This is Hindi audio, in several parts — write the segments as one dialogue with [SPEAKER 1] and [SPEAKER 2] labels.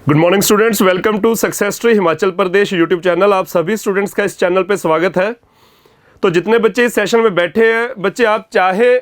[SPEAKER 1] Good morning students, welcome to success tree Himachal Pradesh YouTube channel. आप सभी स्टूडेंट्स का इस चैनल पे स्वागत है। तो जितने बच्चे इस सेशन में बैठे हैं, बच्चे आप चाहे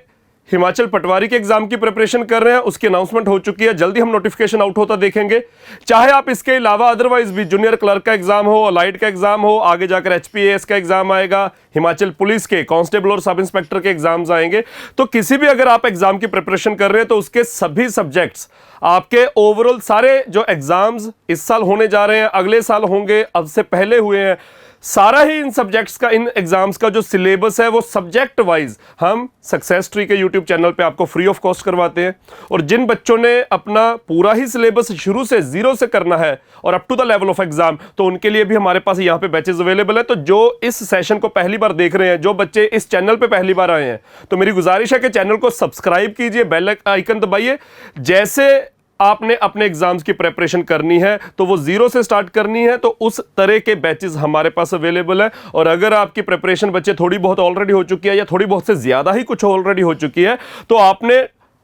[SPEAKER 1] हिमाचल पटवारी के एग्जाम की प्रिपरेशन कर रहे हैं, उसकी अनाउंसमेंट हो चुकी है, जल्दी हम नोटिफिकेशन आउट होता देखेंगे। चाहे आप इसके अलावा अदरवाइज भी जूनियर क्लर्क का एग्जाम हो, अलाइड का एग्जाम हो, आगे जाकर एचपीएएस का एग्जाम आएगा, हिमाचल पुलिस के कांस्टेबल और सब इंस्पेक्टर के एग्जाम्स आएंगे। तो किसी भी अगर आप एग्जाम की प्रिपरेशन कर रहे हैं तो उसके सभी सब्जेक्ट्स आपके ओवरऑल सारे जो एग्जाम्स इस साल होने जा रहे हैं, अगले साल होंगे, अब से पहले हुए हैं, सारा ही इन सब्जेक्ट्स का, इन एग्जाम्स का जो सिलेबस है वो सब्जेक्ट वाइज हम सक्सेस ट्री के यूट्यूब चैनल पे आपको फ्री ऑफ कॉस्ट करवाते हैं। और जिन बच्चों ने अपना पूरा ही सिलेबस शुरू से जीरो से करना है और up to the level of exam, तो उनके लिए भी हमारे पास यहाँ पे बैचेस अवेलेबल है। तो जो इस सेशन को पहली बार देख रहे हैं, जो बच्चे इस चैनल पे पहली बार आए हैं, तो मेरी गुजारिश है कि चैनल को सब्सक्राइब कीजिए, बेल आइकन दबाइए। जैसे आपने अपने एग्जाम्स की प्रिपरेशन करनी है तो वो जीरो से स्टार्ट करनी है, तो उस तरह के बैचेस हमारे पास अवेलेबल है। और अगर आपकी प्रिपरेशन बच्चे थोड़ी बहुत ऑलरेडी हो चुकी है या थोड़ी बहुत से ज्यादा ही कुछ ऑलरेडी हो चुकी है, तो आपने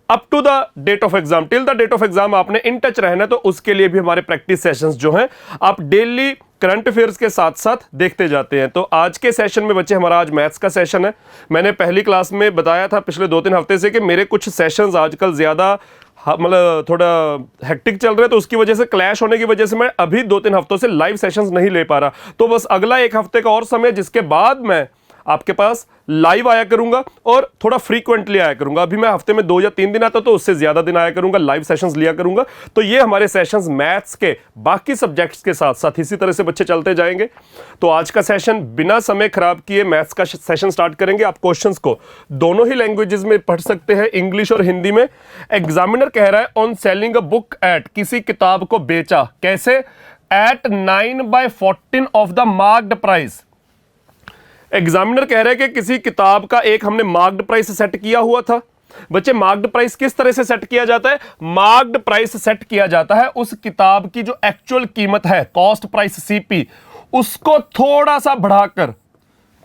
[SPEAKER 1] up to the date of exam, till the date of exam आपने इन टच रहना है। तो उसके लिए भी हमारे प्रैक्टिस सेशंस जो हैं आप डेली करंट अफेयर्स के साथ साथ देखते जाते हैं। तो आज के सेशन में बच्चे, हमारा आज मैथ्स का सेशन है। मैंने पहली क्लास में बताया था पिछले 2-3 हफ्ते से कि मेरे कुछ सेशंस आजकल ज्यादा मतलब थोड़ा हेक्टिक चल रहा है, तो उसकी वजह से, क्लैश होने की वजह से मैं अभी 2-3 हफ्तों से लाइव सेशंस नहीं ले पा रहा। तो बस अगला 1 हफ्ते का और समय, जिसके बाद मैं आपके पास लाइव आया करूंगा और थोड़ा फ्रीक्वेंटली आया करूंगा। अभी मैं हफ्ते में 2 या 3 दिन आता, तो उससे ज्यादा दिन आया करूंगा, लाइव सेशंस लिया करूंगा। तो ये हमारे सेशंस मैथ्स के बाकी सब्जेक्ट्स के साथ साथ इसी तरह से बच्चे चलते जाएंगे। तो आज का सेशन बिना समय खराब किए मैथ्स का सेशन स्टार्ट करेंगे। आप क्वेश्चंस को दोनों ही लैंग्वेजेस में पढ़ सकते हैं, इंग्लिश और हिंदी में। एग्जामिनर कह रहा है on selling a book at, किसी किताब को बेचा कैसे, at 9/14 of the marked price. Examiner कह रहे हैं कि किसी किताब का एक हमने मार्क्ड प्राइस सेट किया हुआ था। बच्चे, मार्क्ड प्राइस किस तरह से सेट किया जाता है? मार्क्ड प्राइस सेट किया जाता है उस किताब की जो एक्चुअल कीमत है, कॉस्ट प्राइस सीपी, उसको थोड़ा सा बढ़ाकर,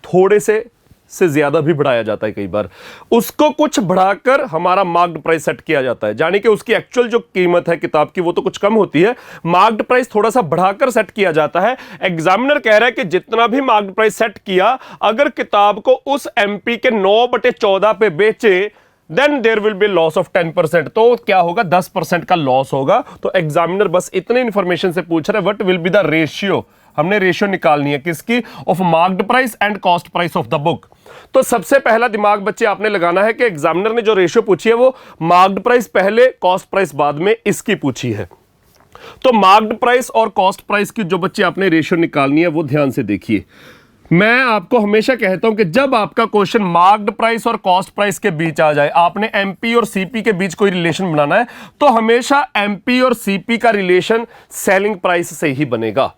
[SPEAKER 1] थोड़े से ज्यादा भी बढ़ाया जाता है कई बार, उसको कुछ बढ़ाकर हमारा मार्क्ड प्राइस सेट किया जाता है। यानी कि उसकी एक्चुअल जो कीमत है किताब की वो तो कुछ कम होती है, मार्क्ड प्राइस थोड़ा सा बढ़ाकर सेट किया जाता है। एग्जामिनर कह रहा है कि जितना भी मार्क्ड प्राइस सेट किया, अगर किताब को उस एमपी के 9/14 पे बेचे, then there will be loss of 10%। तो क्या होगा? 10% का लॉस होगा। तो एग्जामिनर बस इतने इंफॉर्मेशन से पूछ रहा है, what will be the ratio. हमने रेशियो निकालनी है किसकी? Of marked price and cost price of the book. तो सबसे पहला दिमाग बच्चे आपने लगाना है कि एग्जामिनर ने जो रेशियो पूछी है वो मार्क्ड प्राइस पहले, कॉस्ट प्राइस बाद में, इसकी पूछी है। तो मार्क्ड प्राइस और कॉस्ट प्राइस की जो बच्चे आपने रेशियो निकालनी है वो ध्यान से देखिए। मैं आपको हमेशा कहता हूं कि जब आपका क्वेश्चन मार्क्ड प्राइस और कॉस्ट प्राइस के बीच आ जाए, आपने एमपी और सीपी के बीच कोई रिलेशन बनाना है, तो हमेशा एमपी और सीपी का रिलेशन सेलिंग प्राइस से ही बनेगा।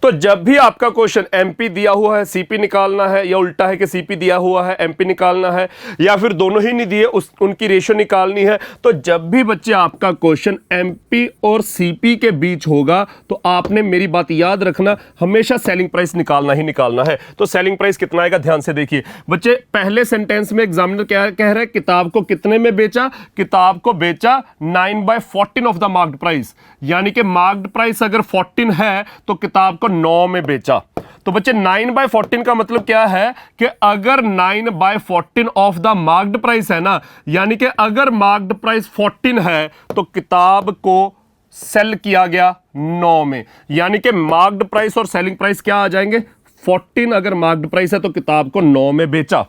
[SPEAKER 1] तो जब भी आपका क्वेश्चन एमपी दिया हुआ है, सीपी निकालना है, या उल्टा है कि सीपी दिया हुआ है, एमपी निकालना है, या फिर दोनों ही नहीं दिए, उनकी रेशियो निकालनी है, तो जब भी बच्चे आपका क्वेश्चन एमपी और सीपी के बीच होगा, तो आपने मेरी बात याद रखना, हमेशा सेलिंग प्राइस निकालना ही निकालना है। तो सेलिंग प्राइस कितना आएगा ध्यान से देखिए बच्चे। पहले सेंटेंस में एग्जामिनर क्या कह रहा है? किताब को कितने में बेचा? किताब को बेचा 9/14 ऑफ द मार्क्ड प्राइस। यानी कि मार्क्ड प्राइस अगर 14 है तो किताब को 9 में बेचा। तो बच्चे 9/14 का मतलब क्या है कि अगर 9/14 ऑफ द मार्क्ड प्राइस है ना, यानी कि अगर मार्क्ड प्राइस 14 है तो किताब को सेल किया गया 9 में। यानी कि मार्क्ड प्राइस और सेलिंग प्राइस क्या आ जाएंगे? 14 अगर मार्क्ड प्राइस है तो किताब को 9 में बेचा।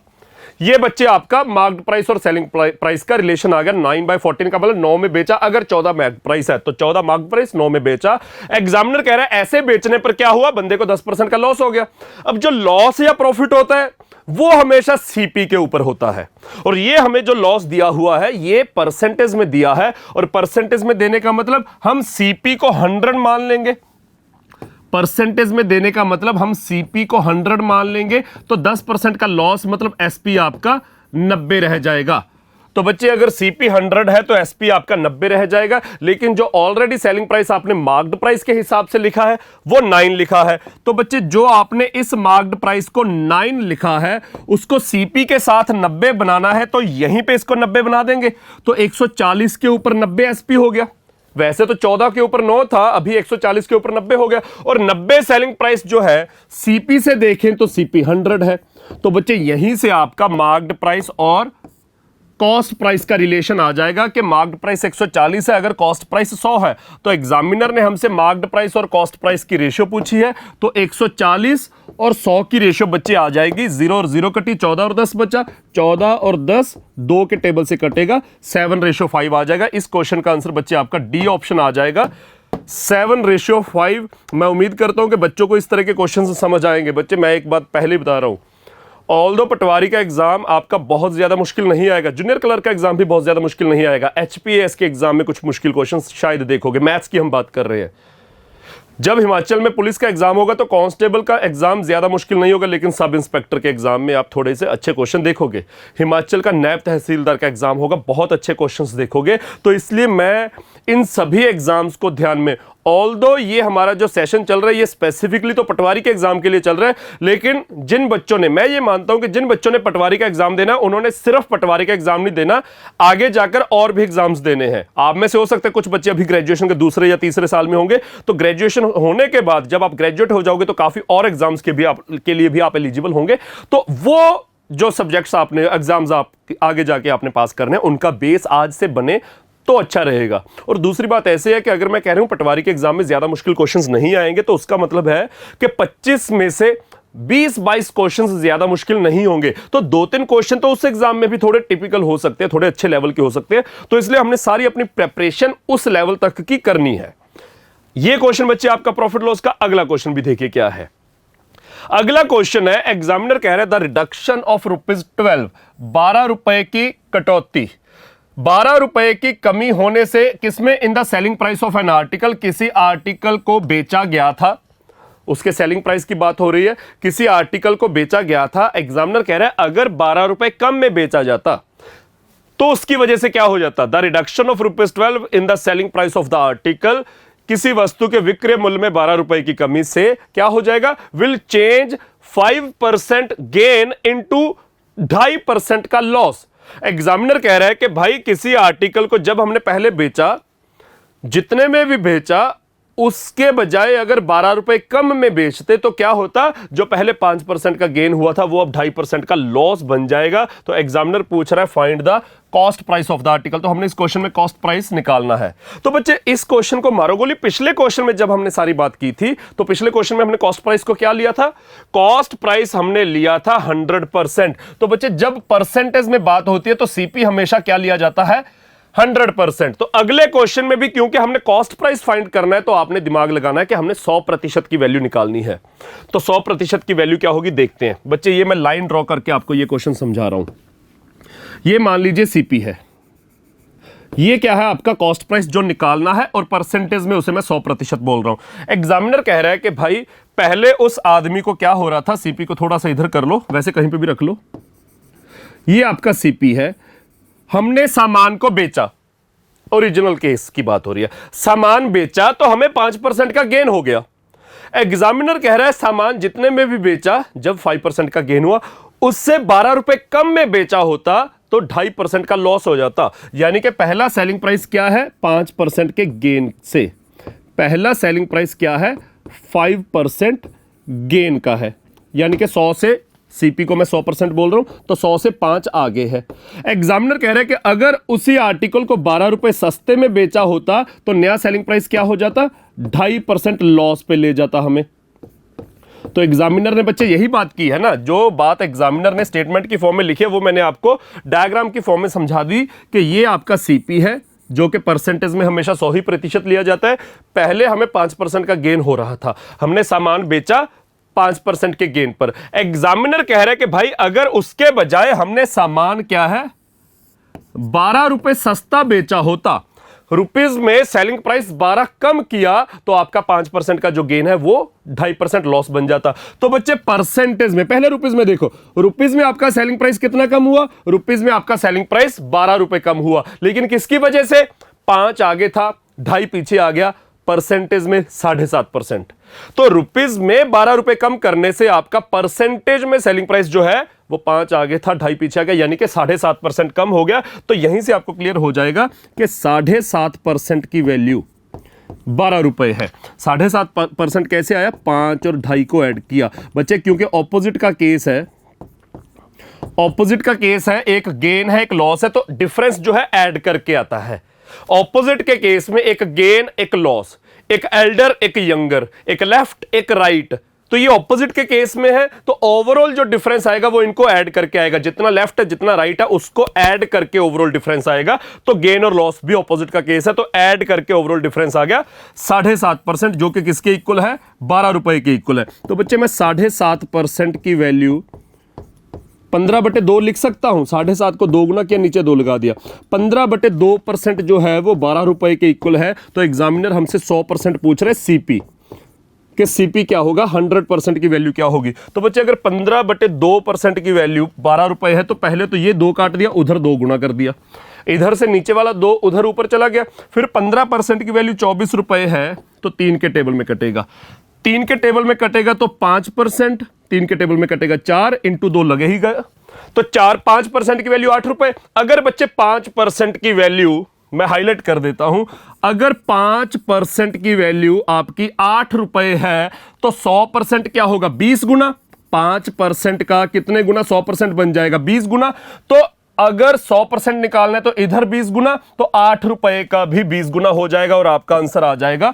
[SPEAKER 1] ये बच्चे आपका मार्क्ड प्राइस और सेलिंग प्राइस का रिलेशन आ गया। 9/14 का मतलब 9 में बेचा। अगर 14 मार्क्ड प्राइस है तो 14 मार्क्ड प्राइस, 9 में बेचा। एग्जामिनर कह रहा है ऐसे बेचने पर क्या हुआ? बंदे को 10% का लॉस हो गया। अब जो लॉस या प्रॉफिट होता है वो हमेशा सीपी के ऊपर होता है, और ये हमें जो लॉस दिया हुआ है ये परसेंटेज में दिया है, और परसेंटेज में देने का मतलब हम सीपी को 100 मान लेंगे। परसेंटेज में देने का मतलब हम सीपी को 100 मान लेंगे, तो 10% का लॉस मतलब एसपी आपका 90 रह जाएगा। तो बच्चे अगर सीपी 100 है तो एसपी आपका 90 रह जाएगा। लेकिन जो ऑलरेडी सेलिंग प्राइस आपने मार्क्ड प्राइस के हिसाब से लिखा है वो 9 लिखा है। तो बच्चे जो आपने इस मार्क्ड प्राइस को 9 लिखा है उसको सीपी के साथ 90 बनाना है, तो यहीं पे इसको 90 बना देंगे, तो 140 के ऊपर 90 एसपी हो गया। वैसे तो 14 के ऊपर 9 था, अभी 140 के ऊपर 90 हो गया। और 90 सेलिंग प्राइस जो है सीपी से देखें तो सीपी 100 है। तो बच्चे यहीं से आपका मार्क्ड प्राइस और कॉस्ट प्राइस का रिलेशन आ जाएगा कि मार्क्ड प्राइस 140 है, अगर कॉस्ट प्राइस 100 है। तो एग्जामिनर ने हमसे मार्क्ड प्राइस और कॉस्ट प्राइस की रेशियो पूछी है, तो 140 और 100 की रेशियो बच्चे आ जाएगी। 0 और 0 कटी, 14 और 10 बचा, 14 और 10 2 के टेबल से कटेगा, 7:5 आ जाएगा। इस क्वेश्चन का आंसर बच्चे आपका डी ऑप्शन आ जाएगा, 7:5। मैं उम्मीद करता हूं कि बच्चों को इस तरह के क्वेश्चन समझ आएंगे। बच्चे मैं एक बात पहले बता रहा हूं, ऑल्दो पटवारी का एग्जाम आपका बहुत ज्यादा मुश्किल नहीं आएगा, जूनियर क्लर्क का एग्जाम भी बहुत ज्यादा मुश्किल नहीं आएगा, एचपीएस के एग्जाम में कुछ मुश्किल क्वेश्चंस शायद देखोगे। मैथ्स की हम बात कर रहे हैं। जब हिमाचल में पुलिस का एग्जाम होगा तो कांस्टेबल का एग्जाम ज्यादा मुश्किल नहीं होगा, लेकिन सब इंस्पेक्टर के एग्जाम में आप थोड़े से अच्छे क्वेश्चन देखोगे। हिमाचल का नायब तहसीलदार का एग्जाम होगा, बहुत अच्छे क्वेश्चंस देखोगे। तो इसलिए मैं इन सभी एग्जाम्स को ध्यान में, ऑल्दो ये हमारा जो सेशन चल रहा है ये स्पेसिफिकली तो पटवारी के एग्जाम के लिए चल रहा है, लेकिन जिन बच्चों ने, मैं ये मानता हूं कि जिन बच्चों ने पटवारी का एग्जाम देना, उन्होंने सिर्फ पटवारी का एग्जाम नहीं देना, आगे जाकर और भी एग्जाम्स देने हैं। आप में से हो सकता है कुछ बच्चे अभी ग्रेजुएशन के दूसरे या तीसरे साल में होंगे, तो ग्रेजुएशन होने के बाद जब आप ग्रेजुएट हो जाओगे तो काफी और एग्जाम्स के लिए भी आप एलिजिबल होंगे। तो वो जो सब्जेक्ट्स आपने एग्जाम्स आप आगे जाके आपने पास करने हैं, उनका बेस आज से बने तो अच्छा रहेगा। और दूसरी बात ऐसे है कि अगर मैं कह रहा हूं पटवारी के एग्जाम में ज्यादा मुश्किल क्वेश्चंस नहीं आएंगे, तो उसका मतलब है कि 25 में से 20-22 क्वेश्चंस ज्यादा मुश्किल नहीं होंगे। तो 2-3 क्वेश्चन तो उस एग्जाम में भी थोड़े टिपिकल हो सकते हैं, थोड़े अच्छे लेवल के हो सकते हैं। तो इसलिए हमने सारी अपनी प्रेपरेशन उस लेवल तक की करनी है। यह क्वेश्चन बच्चे आपका प्रॉफिट लॉस का अगला क्वेश्चन भी देखिए क्या है। अगला क्वेश्चन है, एग्जामिनर कह रहा है द रिडक्शन ऑफ ₹12, 12 रुपए की कटौती, 12 रुपए की कमी होने से किसमें, in the selling price of an article, किसी आर्टिकल को बेचा गया था, उसके सेलिंग प्राइस की बात हो रही है, किसी आर्टिकल को बेचा गया था। एग्जामिनर कह रहा है अगर 12 रुपए कम में बेचा जाता तो उसकी वजह से क्या हो जाता। The reduction of ₹12 in the selling price of the article, किसी वस्तु के विक्रय मूल्य में 12 रुपए की कमी से क्या हो जाएगा, विल चेंज 5% गेन इनटू 2.5% का लॉस। एग्जामिनर कह रहा है कि भाई किसी आर्टिकल को जब हमने पहले बेचा, जितने में भी बेचा, उसके बजाय अगर 12 रुपए कम में बेचते तो क्या होता, जो पहले 5% का गेन हुआ था वो अब 2.5% का लॉस बन जाएगा। तो एग्जामिनर पूछ रहा है find the cost price of the article. तो हमने इस क्वेश्चन में कॉस्ट प्राइस निकालना है। तो बच्चे इस क्वेश्चन को मारो गोली। पिछले क्वेश्चन में जब हमने सारी बात की थी तो पिछले क्वेश्चन में हमने कॉस्ट प्राइस को क्या लिया था, कॉस्ट प्राइस हमने लिया था 100%। तो बच्चे जब परसेंटेज में बात होती है तो सीपी हमेशा क्या लिया जाता है, 100%। तो अगले क्वेश्चन में भी क्योंकि हमने कॉस्ट प्राइस फाइंड करना है तो आपने दिमाग लगाना है कि हमने 100% की वैल्यू निकालनी है। तो 100% की वैल्यू क्या होगी देखते हैं बच्चे। ये मैं लाइन ड्रॉ करके आपको ये क्वेश्चन समझा रहा हूं। ये मान लीजिए सीपी है, ये क्या है आपका कॉस्ट प्राइस जो निकालना है, और परसेंटेज में उसे मैं 100% बोल रहा हूं। एग्जामिनर कह रहा है कि भाई पहले उस आदमी को क्या हो रहा था, सीपी को थोड़ा सा इधर कर लो, वैसे कहीं पे भी रख लो, ये आपका सीपी है। हमने सामान को बेचा, ओरिजिनल केस की बात हो रही है, सामान बेचा तो हमें 5% का गेन हो गया। एग्जामिनर कह रहा है सामान जितने में भी बेचा, जब 5% का गेन हुआ, उससे 12 रुपए कम में बेचा होता तो 2.5% का लॉस हो जाता। यानी कि पहला सेलिंग प्राइस क्या है, 5% के गेन से, पहला सेलिंग प्राइस क्या है, 5% गेन का है। यानी कि 100 से, सीपी को मैं 100% बोल रहा हूं तो 100 से 5 आगे है। एग्जामिनर कह रहे हैं कि अगर उसी आर्टिकल को 12 रुपए सस्ते में बेचा होता तो नया सेलिंग प्राइस क्या हो जाता, 2.5% लॉस पे ले जाता हमें। तो एग्जामिनर ने बच्चे यही बात की है ना, जो बात एग्जामिनर ने स्टेटमेंट की फॉर्म में लिखी है वो मैंने आपको डायग्राम की फॉर्म में समझा दी कि ये आपका सीपी है जो कि परसेंटेज में हमेशा 100% लिया जाता है। पहले हमें 5% का गेन हो रहा था, हमने सामान बेचा 5% के गेन पर। एग्जामिनर कह रहे हैं कि भाई अगर उसके बजाय हमने सामान क्या है 12 रुपए सस्ता बेचा होता, रुपीज में सेलिंग प्राइस 12 कम किया, तो आपका 5% का जो गेन है वो 2.5% लॉस बन जाता। तो बच्चे परसेंटेज में, पहले रुपीज में देखो, रुपीज में आपका सेलिंग प्राइस कितना कम हुआ, रुपीज में आपका सेलिंग प्राइस 12 रुपए कम हुआ, लेकिन किसकी वजह से, 5 आगे था 2.5 पीछे आ गया, परसेंटेज में 7.5%। तो रुपीज में 12 रुपए कम करने से आपका परसेंटेज में सेलिंग प्राइस जो है वो 5 आगे था, 2.5 पीछे आ गया, यानी कि 7.5% कम हो गया। तो यहीं से आपको क्लियर हो जाएगा कि 7.5% की वैल्यू 12 रुपए है। 7.5% कैसे आया? 5 और 2.5 को ऐड किया बच्चे, क्योंकि ऑपोजिट का केस है, ऑपोजिट का केस है, एक गेन है एक लॉस है, तो डिफरेंस जो है ऐड करके आता है। ऑपोजिट के केस में एक गेन एक लॉस, एक एल्डर एक यंगर, एक लेफ्ट एक राइट, तो ये ऑपोजिट के केस में है, तो ओवरऑल जो डिफरेंस आएगा वो इनको ऐड करके आएगा, जितना लेफ्ट है जितना राइट है उसको ऐड करके ओवरऑल डिफरेंस आएगा। तो गेन और लॉस भी ऑपोजिट का केस है, तो ऐड करके ओवरऑल डिफरेंस आ गया 7.5%, जो कि किसके इक्वल है? 12 रुपए के इक्वल है। तो बच्चे मैं 7.5% की वैल्यू 15/2 लिख सकता हूं। 7.5 को 2 गुना किया, नीचे 2 लगा दिया। 15/2% जो है वो 12 रुपए के इक्वल है। तो एग्जामिनर हमसे 100% पूछ रहे सीपी कि सीपी क्या होगा, 100% की वैल्यू क्या होगी। तो बच्चे अगर 15/2% की वैल्यू 12 रुपए है, तो पहले तो ये 2 काट दिया, उधर 2 गुना कर दिया, इधर से नीचे वाला 2 उधर ऊपर चला गया। फिर 15% की वैल्यू 24 रुपए है, तो 3 के टेबल में कटेगा, 3 के टेबल में कटेगा तो 5%, 3 के टेबल में कटेगा 4 इंटू 2 लगे ही गया, तो 5% की वैल्यू 8 रुपए। अगर बच्चे 5% की वैल्यू, मैं हाईलाइट कर देता हूं, अगर 5% की वैल्यू आपकी 8 रुपए है, तो 100% क्या होगा? 20 गुना। 5% का कितने गुना? 100% बन जाएगा 20 गुना। तो अगर 100% निकालना है तो इधर 20 गुना, तो 8 रुपए का भी 20 गुना हो जाएगा और आपका आंसर आ जाएगा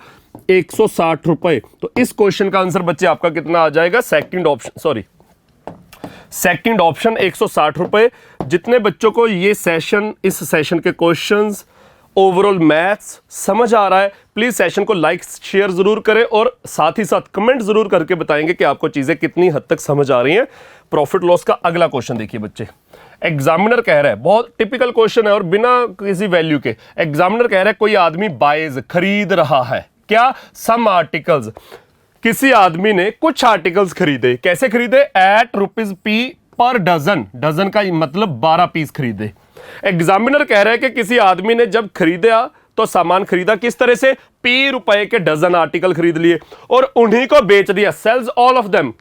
[SPEAKER 1] 160 रुपए। तो इस क्वेश्चन का आंसर बच्चे आपका कितना आ जाएगा? सेकंड ऑप्शन 160 रुपए। जितने बच्चों को ये सेशन, इस सेशन के क्वेश्चंस, ओवरऑल मैथ्स समझ आ रहा है, प्लीज सेशन को लाइक शेयर जरूर करें और साथ ही साथ कमेंट जरूर करके बताएंगे कि आपको चीजें कितनी हद तक समझ आ रही हैं। प्रॉफिट लॉस का अगला क्वेश्चन देखिए बच्चे, एग्जामिनर कह रहा है, बहुत टिपिकल क्वेश्चन है और बिना किसी वैल्यू के। एग्जामिनर कह रहा है कोई आदमी बाइज खरीद रहा है, क्या? सम आर्टिकल्स, किसी आदमी ने कुछ आर्टिकल्स खरीदे। कैसे खरीदे? At ₹P per dozen, dozen का मतलब 12 पीस खरीदे। एग्जामिनर कह रहा है कि किसी आदमी ने जब खरीदा तो सामान खरीदा किस तरह से? P रुपए के डजन आर्टिकल खरीद लिए और उन्हीं को बेच दिया, सेल्स ऑल ऑफ देम,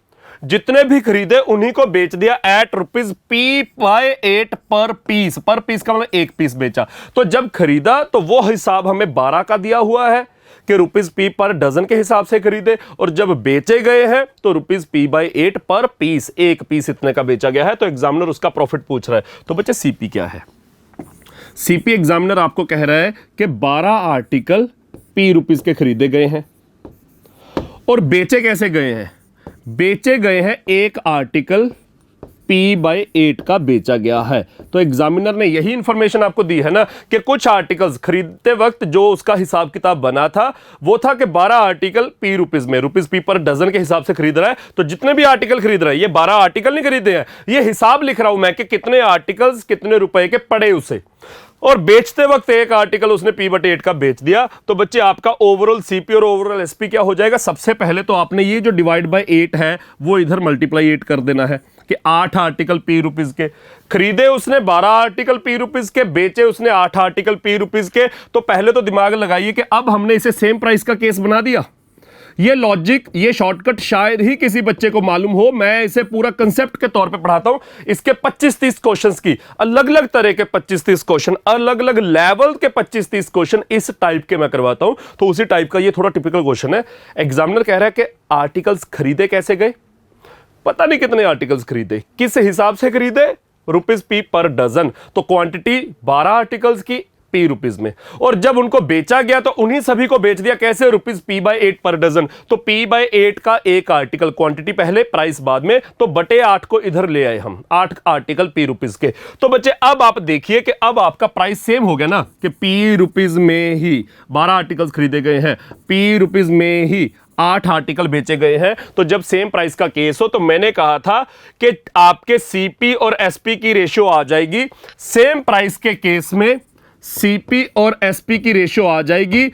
[SPEAKER 1] जितने भी खरीदे उन्हीं को बेच दिया एट ₹P/8 पर पीस। पर पीस का मतलब एक पीस बेचा। तो जब खरीदा तो वो हिसाब हमें 12 का दिया हुआ है कि ₹P पर डजन के हिसाब से खरीदे, और जब बेचे गए हैं तो ₹P/8 पर पीस, एक पीस इतने का बेचा गया है। तो एग्जामिनर उसका प्रॉफिट पूछ रहा है। तो बच्चे सीपी क्या है? सीपी एग्जामिनर आपको कह रहा है कि 12 आर्टिकल ₹P के खरीदे गए हैं और बेचे कैसे गए हैं? बेचे गए हैं एक आर्टिकल P/8 का बेचा गया है। तो एग्जामिनर ने यही इंफॉर्मेशन आपको दी है ना कि कुछ आर्टिकल्स खरीदते वक्त जो उसका हिसाब किताब बना था वो था कि 12 आर्टिकल ₹P में, ₹P पर डजन के हिसाब से खरीद रहा है। तो जितने भी आर्टिकल खरीद रहा है, ये 12 आर्टिकल नहीं खरीदे हैं, ये हिसाब लिख रहा हूं मैं कि कितने आर्टिकल्स कितने रुपए के पड़े उसे, और बेचते वक्त एक आर्टिकल उसने P/8 का बेच दिया। तो बच्चे आपका ओवरऑल सीपी और ओवरऑल एसपी क्या हो जाएगा? सबसे पहले तो आपने ये जो डिवाइड बाय 8 है वो इधर मल्टीप्लाई 8 कर देना है कि 8 आर्टिकल ₹P के खरीदे उसने, 12 आर्टिकल ₹P के बेचे उसने, 8 आर्टिकल ₹P के। तो पहले तो दिमाग लगाइए कि अब हमने इसे सेम प्राइस का केस बना दिया। ये लॉजिक, ये शॉर्टकट शायद ही किसी बच्चे को मालूम हो। मैं इसे पूरा कंसेप्ट के तौर पे पढ़ाता हूं। इसके 25-30 क्वेश्चंस की, अलग अलग तरह के 25-30 क्वेश्चन, अलग अलग लेवल के 25-30 क्वेश्चन इस टाइप के मैं करवाता हूं। तो उसी टाइप का ये थोड़ा टिपिकल क्वेश्चन है। एग्जामिनर कह रहा है कि आर्टिकल्स खरीदे कैसे गए? पता नहीं कितने आर्टिकल्स खरीदे, किस हिसाब से खरीदे? ₹P per dozen. तो क्वांटिटी 12 आर्टिकल्स की ₹P में, और जब उनको बेचा गया तो उन्हीं सभी को बेच दिया कैसे? ₹P/8 पर डजन। तो P/8 का एक आर्टिकल, क्वांटिटी पहले प्राइस बाद में, तो बटे 8 को इधर ले आए हम, 8 आर्टिकल ₹P के। तो बच्चे अब आप देखिए कि अब आपका प्राइस सेम हो गया ना कि ₹P में ही 12 आर्टिकल्स खरीदे गए हैं, ₹P में ही 8 आर्टिकल बेचे गए हैं। तो जब सेम प्राइस का केस हो तो मैंने कहा था कि आपके सीपी और एसपी की रेशियो आ जाएगी, सेम प्राइस के केस में सीपी और एसपी की रेशियो आ जाएगी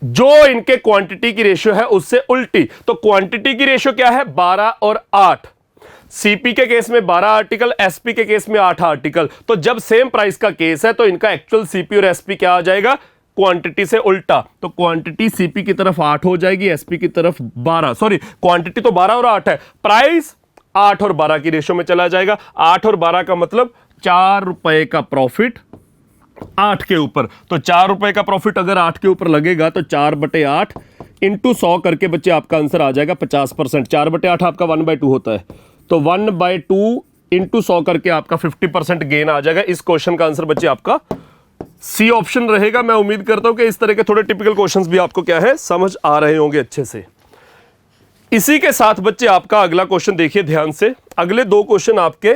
[SPEAKER 1] जो इनके क्वांटिटी की रेशियो है उससे उल्टी। तो क्वांटिटी की रेशियो क्या है? 12 और 8। सीपी के केस में 12 आर्टिकल, एसपी के केस में 8 आर्टिकल। तो जब सेम प्राइस का केस है तो इनका एक्चुअल सीपी और एसपी क्या आ जाएगा? क्वांटिटी से उल्टा। तो क्वांटिटी सीपी की तरफ 8 हो जाएगी, एसपी की तरफ 12। सॉरी, क्वांटिटी तो 12 और 8 है, प्राइस 8 और 12 की रेशियो में चला जाएगा। 8 और 12 का मतलब 4 रुपए का प्रॉफिट 8 के ऊपर। तो 4 रुपए का प्रॉफिट अगर 8 के ऊपर लगेगा तो 4/8 इंटू 100 करके बच्चे आपका आंसर आ जाएगा 50%। 4/8 आपका 1/2 होता है, तो 1/2 इंटू 100 करके आपका 50% गेन आ जाएगा। इस क्वेश्चन का आंसर बच्चे आपका सी ऑप्शन रहेगा। मैं उम्मीद करता हूं कि इस तरह के थोड़े टिपिकल क्वेश्चंस भी आपको क्या है समझ आ रहे होंगे अच्छे से। इसी के साथ बच्चे आपका अगला क्वेश्चन देखिए ध्यान से। अगले दो क्वेश्चन आपके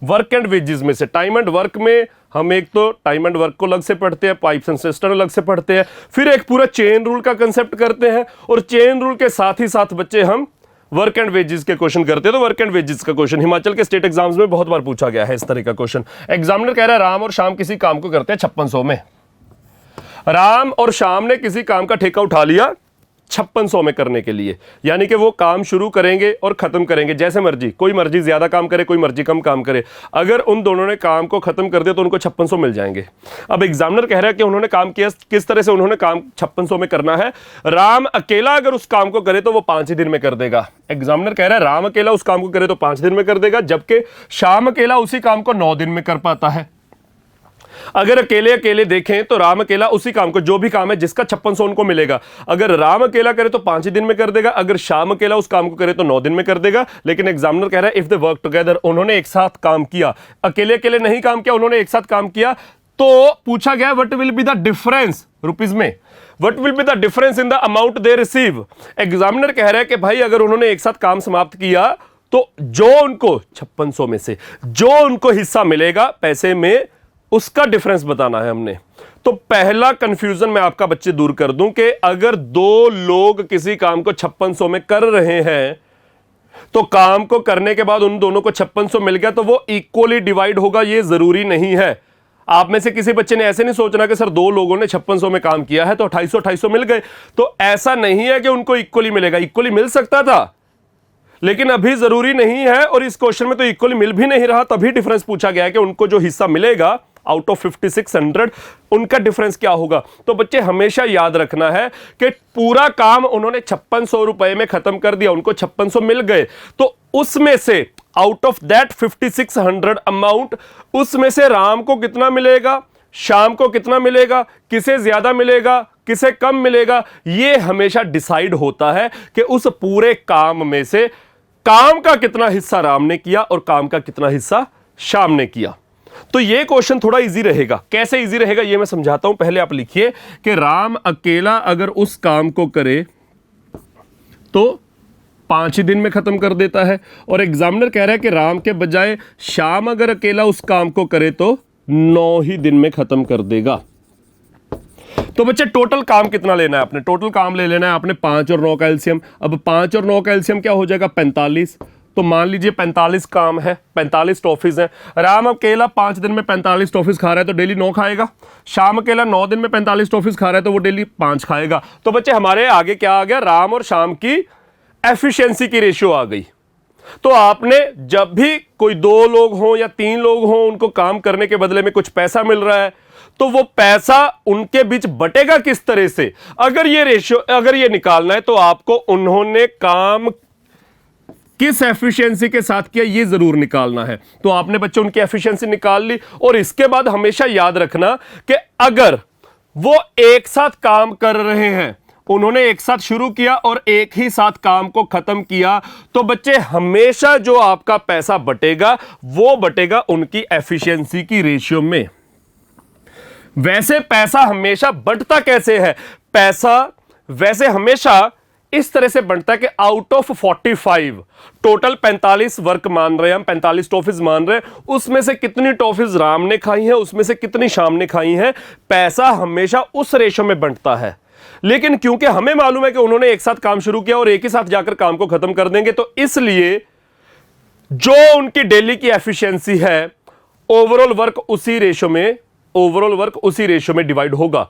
[SPEAKER 1] वर्क एंड वेजेस में से। टाइम एंड वर्क में हम एक तो टाइम एंड वर्क को अलग से पढ़ते हैं, पाइप्स एंड सिस्टम अलग से पढ़ते हैं, फिर एक पूरा चेन रूल का कंसेप्ट करते हैं, और चेन रूल के साथ ही साथ बच्चे हम वर्क एंड वेजेस के क्वेश्चन करते हैं। तो वर्क एंड वेजेस का क्वेश्चन हिमाचल के स्टेट एग्जाम्स में बहुत बार पूछा गया है इस तरह का क्वेश्चन। एग्जामिनर कह रहा है राम और श्याम किसी काम को करते हैं 5600 में। राम और श्याम ने किसी काम का ठेका उठा लिया 5600 में करने के लिए, यानी कि वो काम शुरू करेंगे और खत्म करेंगे जैसे मर्जी, कोई मर्जी ज्यादा काम करे, कोई मर्जी कम काम करे। अगर उन दोनों ने काम को खत्म कर दिया तो उनको 5600 मिल जाएंगे। अब एग्जामिनर कह रहा है कि उन्होंने काम किया किस तरह से, उन्होंने काम 5600 में करना है। राम अकेला अगर उस काम को करे तो वो 5 ही दिन में कर देगा। एग्जामिनर कह रहा है राम अकेला उस काम को करे तो 5 दिन में कर देगा, जबकि श्याम अकेला उसी काम को 9 दिन में कर पाता है। अगर अकेले अकेले देखें तो राम अकेला उसी काम को, जो भी काम है जिसका 5600 उनको मिलेगा, अगर राम अकेला करे तो 5 दिन में कर देगा, अगर श्याम अकेला उस काम को करे तो 9 दिन में कर देगा। लेकिन एग्जामिनर कह रहा है इफ दे वर्क टुगेदर, उन्होंने एक साथ काम किया, अकेले अकेले नहीं काम किया, उन्होंने एक साथ काम किया। तो पूछा गया what will be the difference rupees में, what will be the difference in the amount they receive. Examiner कह रहा है कि भाई अगर उन्होंने एक साथ काम समाप्त किया तो जो उनको 5600 में से जो उनको हिस्सा मिलेगा पैसे में, उसका डिफरेंस बताना है हमने। तो पहला कंफ्यूजन मैं आपका बच्चे दूर कर दूं कि अगर दो लोग किसी काम को 5600 में कर रहे हैं तो काम को करने के बाद उन दोनों को 5600 मिल गया तो वो इक्वली डिवाइड होगा, ये जरूरी नहीं है। आप में से किसी बच्चे ने ऐसे नहीं सोचना कि सर दो लोगों ने 5600 में काम किया है तो 2800 मिल गए, तो ऐसा नहीं है कि उनको इक्वली मिलेगा। इक्वली मिल सकता था लेकिन अभी जरूरी नहीं है, और इस क्वेश्चन में तो इक्वली मिल भी नहीं रहा, तभी डिफरेंस पूछा गया है कि उनको जो हिस्सा मिलेगा आउट ऑफ 5600 उनका डिफरेंस क्या होगा। तो बच्चे हमेशा याद रखना है कि पूरा काम उन्होंने 5600 रुपए में खत्म कर दिया, उनको 5600 मिल गए, तो उसमें से आउट ऑफ दैट 5600 अमाउंट, उसमें से राम को कितना मिलेगा, श्याम को कितना मिलेगा, किसे ज्यादा मिलेगा, किसे कम मिलेगा, यह हमेशा डिसाइड होता है कि उस पूरे काम में से काम का कितना हिस्सा राम ने किया और काम का कितना हिस्सा श्याम ने किया। तो यह क्वेश्चन थोड़ा इजी रहेगा। कैसे इजी रहेगा यह मैं समझाता हूं। पहले आप लिखिए कि राम अकेला अगर उस काम को करे तो 5 दिन में खत्म कर देता है, और एग्जामिनर कह रहा है कि राम के बजाय श्याम अगर अकेला उस काम को करे तो 9 ही दिन में खत्म कर देगा। तो बच्चे टोटल काम कितना लेना है आपने, टोटल काम ले लेना है आपने 5 और 9 का एलसीएम। अब 5 और 9 का एलसीएम क्या हो जाएगा 45। तो मान लीजिए 45 काम है, 45 टॉफीज हैं। राम अकेला 5 दिन में 45 टॉफीज खा रहा है तो डेली 9 खाएगा। श्याम अकेला 9 दिन में 45 टॉफीज खा रहा है तो वो डेली 5 खाएगा। तो बच्चे हमारे आगे क्या आ गया, राम और श्याम की एफिशिएंसी की रेशियो आ गई। तो आपने जब भी कोई 2 लोग हों या 3 लोग हों, उनको काम करने के बदले में कुछ पैसा मिल रहा है, तो वो पैसा उनके बीच बटेगा किस तरह से, अगर ये रेशियो, अगर ये निकालना है तो आपको उन्होंने काम किस एफिशिएंसी के साथ किया ये जरूर निकालना है। तो आपने बच्चे उनकी एफिशिएंसी निकाल ली, और इसके बाद हमेशा याद रखना कि अगर वो एक साथ काम कर रहे हैं, उन्होंने एक साथ शुरू किया और एक ही साथ काम को खत्म किया, तो बच्चे हमेशा जो आपका पैसा बटेगा वो बटेगा उनकी एफिशिएंसी की रेशियो में। वैसे पैसा हमेशा बढ़ता कैसे है, पैसा वैसे हमेशा इस तरह से बढ़ता है कि आउट ऑफ 45 टोटल 45 वर्क मान रहे हैं हम, 45 टॉफीज मान रहे हैं, उसमें से कितनी टॉफीज राम ने खाई हैं, उसमें से कितनी श्याम ने खाई हैं, पैसा हमेशा उस रेशो में बढ़ता है। लेकिन क्योंकि हमें मालूम है कि उन्होंने एक साथ काम शुरू किया और एक ही साथ जाकर काम को खत्म कर देंगे, तो इसलिए जो उनकी डेली की एफिशिएंसी है ओवरऑल वर्क उसी रेशो में डिवाइड होगा।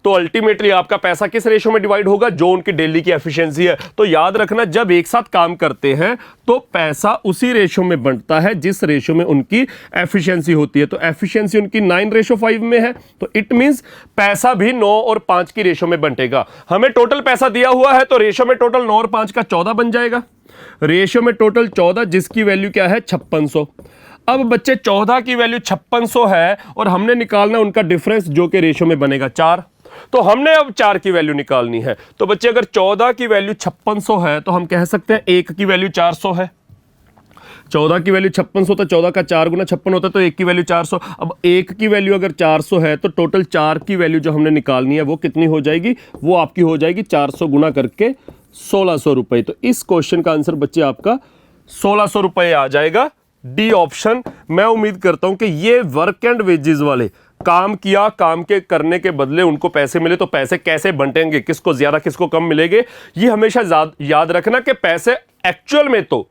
[SPEAKER 1] तो अल्टीमेटली आपका पैसा किस रेशो में डिवाइड होगा, जो उनकी डेली की एफिशिएंसी है। तो याद रखना, जब एक साथ काम करते हैं तो पैसा उसी रेशो में बंटता है जिस रेशो में उनकी एफिशिएंसी होती है। तो एफिशिएंसी उनकी 9:5 में है, तो इट मींस पैसा भी 9 और 5 की रेशो में बंटेगा। हमें टोटल पैसा दिया हुआ है, तो रेशो में टोटल 9 और 5 का 14 बन जाएगा। रेशो में टोटल 14, जिसकी वैल्यू क्या है 5600। अब बच्चे 14 की वैल्यू 5600 है और हमने निकालना उनका डिफरेंस, जो कि रेशो में बनेगा 4। तो हमने अब 4 की वैल्यू निकालनी है। तो बच्चे अगर 14 की वैल्यू 5600 है तो हम कह सकते हैं 1 की वैल्यू 400 है। 14 की वैल्यू 5600, तो 14 का 4 गुना 56 होता है, तो 1 की वैल्यू 400। अब 1 की वैल्यू अगर 400 है तो टोटल 4 की वैल्यू जो हमने निकालनी है वो कितनी हो जाएगी, वो आपकी हो जाएगी 400 गुना करके 1600 रुपए। तो इस क्वेश्चन का आंसर बच्चे आपका 1600 रुपए आ जाएगा, डी ऑप्शन। मैं उम्मीद करता हूं कि ये वर्क एंड वेजेस वाले, काम किया, काम के करने के बदले उनको पैसे मिले, तो पैसे कैसे बंटेंगे, किसको ज्यादा किसको कम मिलेंगे, ये हमेशा याद रखना कि पैसे एक्चुअल में तो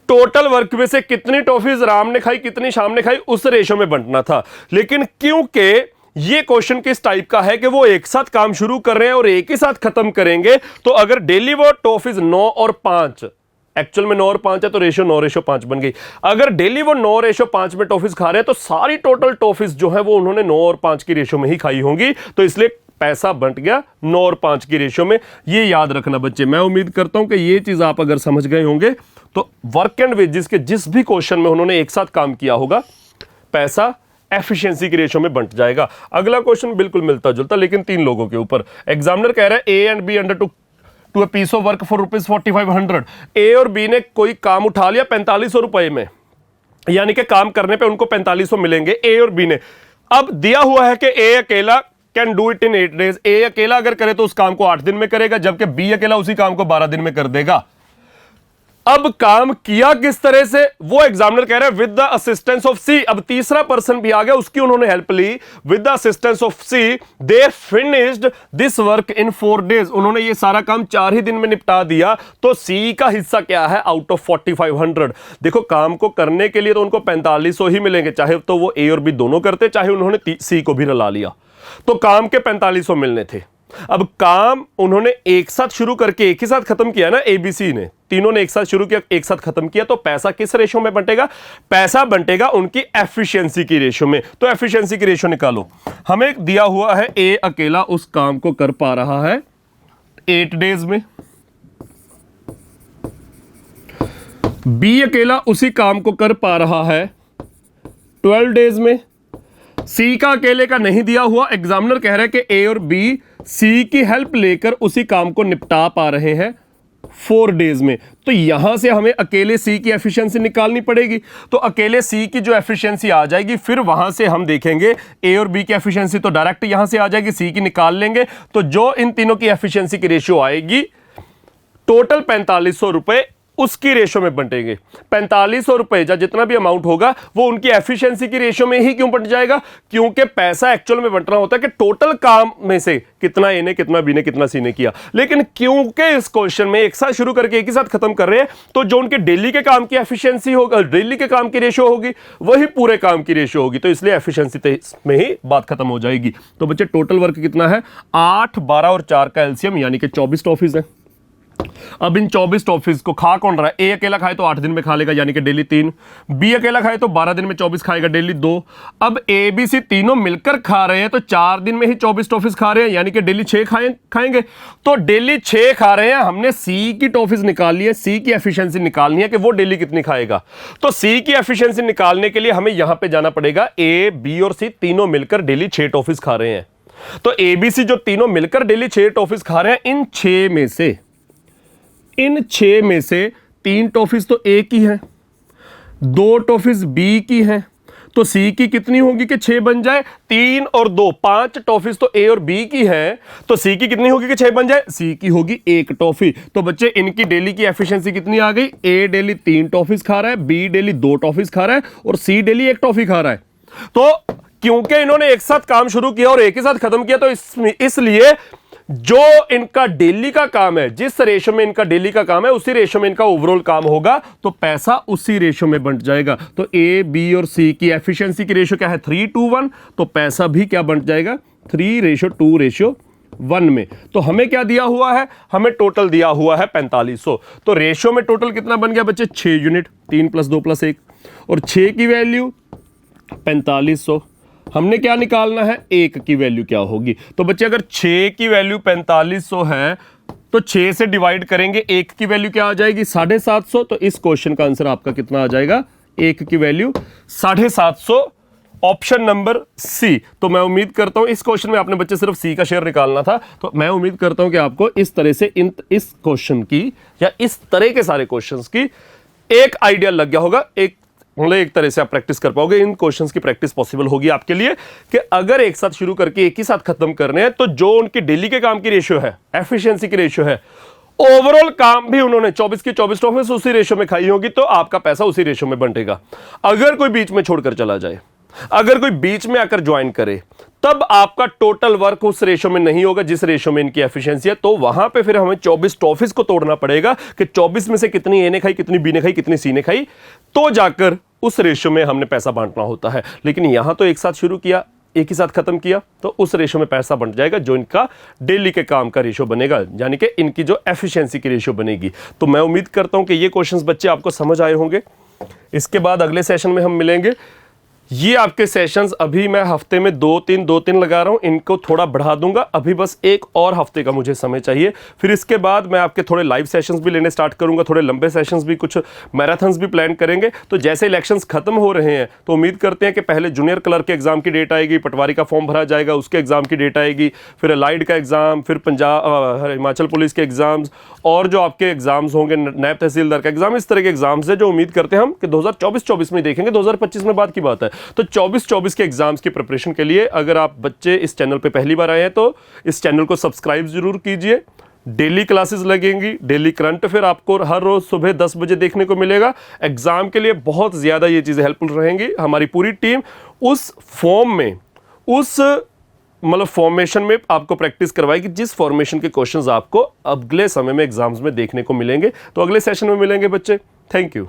[SPEAKER 1] टोटल वर्क में से कितनी टॉफीज राम ने खाई, कितनी शाम ने खाई, उस रेशो में बंटना था। लेकिन क्योंकि ये क्वेश्चन किस टाइप का है कि वो एक साथ काम शुरू कर रहे हैं और एक ही साथ खत्म करेंगे, तो अगर डेली वो टॉफीज 9 और 5, एक्चुअल में 9 और 5 है तो रेशो 9:5 बन गई। अगर डेली वो 9:5 में टॉफीज खा रहे हैं तो सारी टोटल टॉफीज जो है वो उन्होंने 9 और 5 की रेशो में ही खाई होंगी, तो इसलिए पैसा बंट गया 9 और 5 की रेशो में। ये याद रखना बच्चे। मैं उम्मीद करता हूं कि ये चीज आप अगर समझ गए होंगे तो वर्क एंड वेजेस के जिस भी क्वेश्चन में उन्होंने एक साथ काम किया होगा, पैसा एफिशिएंसी की रेशो में बंट जाएगा। अगला क्वेश्चन बिल्कुल मिलता जुलता, लेकिन 3 लोगों के ऊपर। एग्जामिनर कह रहा है A and B undertook a piece of work for ₹4500। A और बी ने कोई काम उठा लिया 4500 रुपए में, यानी कि काम करने पे उनको 4500 मिलेंगे ए और बी ने। अब दिया हुआ है कि ए अकेला can do it in 8 days. A अकेला अगर करे तो उस काम को 8 दिन में करेगा, जबकि बी अकेला उसी काम को 12 दिन में कर देगा। अब काम किया किस तरह से, वो एग्जामिनर कह रहे हैं with the assistance of C. अब तीसरा पर्सन भी आ गया, उसकी उन्होंने हेल्प ली। With the assistance of C they finished this work in 4 days. उन्होंने ये सारा काम 4 ही दिन में निपटा दिया। तो सी का हिस्सा क्या है आउट ऑफ 4500? देखो, काम को करने के लिए तो उनको 4500 ही मिलेंगे, चाहे तो वो ए और बी दोनों करते, चाहे उन्होंने सी को भी रला लिया, तो काम के 4500 मिलने थे। अब काम उन्होंने एक साथ शुरू करके एक ही साथ खत्म किया ना, एबीसी ने, तीनों ने एक साथ शुरू किया, एक साथ खत्म किया, तो पैसा किस रेशो में बंटेगा? पैसा बंटेगा उनकी एफिशिएंसी की रेशो में। तो एफिशिएंसी की रेशो निकालो। हमें दिया हुआ है ए अकेला उस काम को कर पा रहा है 8 डेज में, बी अकेला उसी काम को कर पा रहा है 12 डेज में, सी का अकेले का नहीं दिया हुआ। एग्जामिनर कह रहा है कि ए और बी सी की हेल्प लेकर उसी काम को निपटा पा रहे हैं 4 डेज में। तो यहां से हमें अकेले सी की एफिशिएंसी निकालनी पड़ेगी। तो अकेले सी की जो एफिशिएंसी आ जाएगी, फिर वहां से हम देखेंगे ए और बी की एफिशिएंसी तो डायरेक्ट यहां से आ जाएगी, सी की निकाल लेंगे। तो जो इन तीनों की एफिशिएंसी की रेशियो आएगी, टोटल 4500 रुपए उसकी रेशो में बंटेंगे। 4500 रुपए या जितना भी अमाउंट होगा वो उनकी एफिशिएंसी की रेशो में ही क्यों बंट जाएगा? क्योंकि पैसा एक्चुअल में बंटना होता है कि टोटल काम में से कितना ए ने, कितना बी ने, कितना सी ने किया। लेकिन क्योंकि इस क्वेश्चन में एक साथ शुरू करके एक ही साथ खत्म कर रहे हैं, तो जो उनके डेली के काम की एफिशिएंसी होगा, डेली के काम की रेशो होगी, वही पूरे काम की रेशो होगी। तो इसलिए एफिशिएंसी में ही बात खत्म हो जाएगी। तो बच्चे टोटल वर्क कितना है? 8, 12 और 4 का एलसीएम यानी कि 24 टॉफीज है। अब इन 24 टॉफीज को खा कौन रहा है? ए अकेला खाए तो 8 दिन में खा लेगा यानी कि डेली 3, बी अकेला खाए तो 12 दिन में 24 खाएगा डेली 2। अब ए बी सी तीनों मिलकर खा रहे हैं तो 4 दिन में ही 24 टॉफीज खा रहे हैं यानी कि डेली 6 खाएंगे। तो डेली 6 खा रहे हैं, हमने सी की टॉफीज निकाल ली है, सी की एफिशिएंसी निकालनी है कि वो डेली कितनी खाएगा। तो सी की एफिशिएंसी निकालने के लिए हमें यहां पर जाना पड़ेगा। ए बी और सी तीनों मिलकर डेली 6 टॉफीज खा रहे हैं। तो ए बी सी जो तीनों मिलकर डेली 6 टॉफीज खा रहे हैं, इन 6 में से 3 टॉफीज तो ए की है, 2 टॉफीज बी की है, तो सी की कितनी होगी कि 6 बन जाए? 3 और 2 5 टॉफीज तो ए और बी की है, तो सी की कितनी होगी कि 6 बन जाए? सी की होगी 1 टॉफी। तो बच्चे इनकी डेली की एफिशिएंसी कितनी आ गई? ए डेली 3 टॉफीज खा रहा है, बी डेली 2 टॉफीज खा रहा है और सी डेली 1 टॉफी खा रहा है। तो क्योंकि इन्होंने एक साथ काम शुरू किया और एक ही साथ खत्म किया, तो इसलिए जो इनका डेली का काम है, जिस रेशो में इनका डेली का काम है, उसी रेशो में इनका ओवरऑल काम होगा, तो पैसा उसी रेशो में बंट जाएगा। तो ए बी और सी की एफिशिएंसी की रेशो क्या है? 3:1, तो पैसा भी क्या बंट जाएगा? 3:2:1 में। तो हमें क्या दिया हुआ है, हमें टोटल दिया हुआ है 4500। तो रेशियो में टोटल कितना बन गया बच्चे, 6 यूनिट, 3 + 2 + 1, और 6 की वैल्यू 4500। हमने क्या निकालना है, 1 की वैल्यू क्या होगी। तो बच्चे अगर 6 की वैल्यू 4500 है तो 6 से डिवाइड करेंगे, 1 की वैल्यू क्या आ जाएगी, 750। तो इस क्वेश्चन का आंसर आपका कितना आ जाएगा, 1 की वैल्यू 750, ऑप्शन नंबर सी। तो मैं उम्मीद करता हूं इस क्वेश्चन में आपने बच्चे सिर्फ सी का शेयर निकालना था, तो मैं उम्मीद करता हूं कि आपको इस तरह से इस क्वेश्चन की या इस तरह के सारे क्वेश्चंस की एक आइडिया लग गया होगा। एक तरह से आप प्रैक्टिस कर पाओगे, इन क्वेश्चंस की प्रैक्टिस पॉसिबल होगी आपके लिए कि अगर एक साथ शुरू करके एक ही साथ खत्म करने हैं तो जो उनकी डेली के काम की रेशियो है, एफिशिएंसी की रेशियो है, ओवरऑल काम भी उन्होंने 24 की 24 टॉफिस उसी रेशियो में खाई होगी, तो आपका पैसा उसी रेशियो में बंटेगा। अगर कोई बीच में छोड़कर चला जाए, अगर कोई बीच में आकर ज्वाइन करे, तब आपका टोटल वर्क उस रेशो में नहीं होगा जिस रेशो में इनकी एफिशिएंसी है। तो वहां पे फिर हमें 24 टॉफिस को तोड़ना पड़ेगा कि 24 में से कितनी ए ने खाई, कितनी बी ने खाई, कितनी सी ने खाई, तो जाकर उस रेशो में हमने पैसा बांटना होता है। लेकिन यहां तो एक साथ शुरू किया, एक ही साथ खत्म किया, तो उस रेशो में पैसा बंट जाएगा जो इनका डेली के काम का रेशो बनेगा, यानी कि इनकी जो एफिशिएंसी की रेशो बनेगी। तो मैं उम्मीद करता हूं कि ये क्वेश्चंस बच्चे आपको समझ आए होंगे। इसके बाद अगले सेशन में हम मिलेंगे। ये आपके सेशंस अभी मैं हफ्ते में 2-3 लगा रहा हूं, इनको थोड़ा बढ़ा दूंगा। अभी बस एक और हफ्ते का मुझे समय चाहिए, फिर इसके बाद मैं आपके थोड़े लाइव सेशंस भी लेने स्टार्ट करूंगा, थोड़े लंबे सेशंस भी, कुछ मैराथन्स भी प्लान करेंगे। तो जैसे इलेक्शंस खत्म हो रहे हैं तो उम्मीद करते हैं कि पहले जूनियर क्लर्क के एग्जाम की डेट आएगी, पटवारी का फॉर्म भरा जाएगा, उसके एग्जाम की डेट आएगी, फिर अलाइड का एग्जाम, फिर पंजाब हिमाचल पुलिस के एग्जाम्स, और जो आपके एग्जाम्स होंगे नायब तहसीलदार का एग्जाम, इस तरह के एग्जाम्स है जो उम्मीद करते हैं हम कि 2024 में देखेंगे, 2025 में बाद की बात है। तो 24 के एग्जाम्स की प्रिपरेशन के लिए अगर आप बच्चे इस चैनल पे पहली बार आए हैं तो इस चैनल को सब्सक्राइब जरूर कीजिए। डेली क्लासेस लगेंगी, डेली करंट अफेयर आपको हर रोज सुबह 10 बजे देखने को मिलेगा। एग्जाम के लिए बहुत ज्यादा ये चीजें हेल्पफुल रहेंगी। हमारी पूरी टीम उस फॉर्म में, उस मतलब फॉर्मेशन में आपको प्रैक्टिस करवाएगी जिस फॉर्मेशन के क्वेश्चंस आपको अगले समय में एग्जाम्स में देखने को मिलेंगे। तो अगले सेशन में मिलेंगे बच्चे। Thank you.